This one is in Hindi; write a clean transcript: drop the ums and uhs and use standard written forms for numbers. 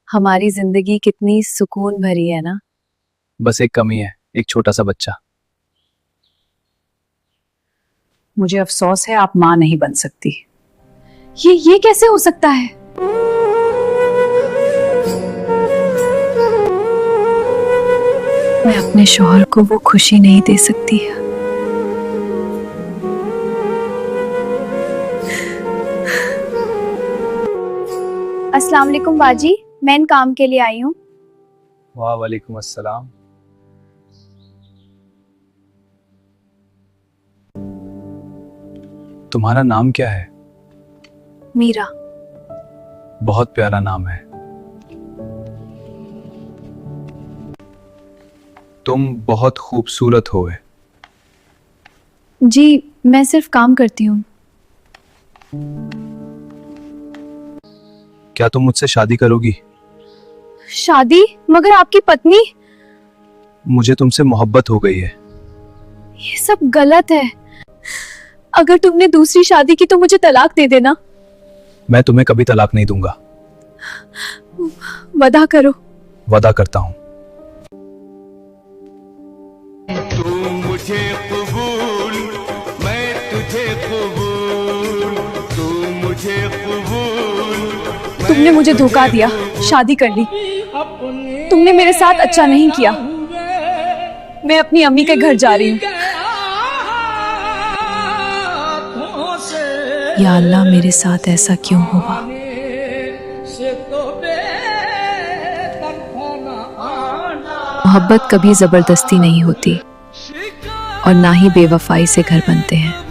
हमारी जिंदगी कितनी सुकून भरी है ना। बस एक कमी है, एक छोटा सा बच्चा। मुझे अफसोस है आप माँ नहीं बन सकती। ये कैसे हो सकता है? मैं अपने शौहर को वो खुशी नहीं दे सकती। अस्सलाम वालेकुम बाजी, मैं इन काम के लिए आई हूँ। वालेकुम अस्सलाम। तुम्हारा नाम क्या है? मीरा। बहुत प्यारा नाम है। तुम बहुत खूबसूरत हो। जी, मैं सिर्फ काम करती हूँ। क्या तुम मुझसे शादी करोगी? शादी? मगर आपकी पत्नी? मुझे तुमसे मोहब्बत हो गई है। ये सब गलत है। अगर तुमने दूसरी शादी की तो मुझे तलाक दे देना। मैं तुम्हें कभी तलाक नहीं दूंगा। वादा करो। वादा करता हूँ। तू मुझे कबूल, मैं तुझे कबूल, तू मुझे कबूल। तुमने मुझे धोखा दिया, शादी कर ली। तुमने मेरे साथ अच्छा नहीं किया। मैं अपनी अम्मी के घर जा रही हूँ। या अल्लाह, मेरे साथ ऐसा क्यों हुआ? मोहब्बत कभी जबरदस्ती नहीं होती और ना ही बेवफाई से घर बनते हैं।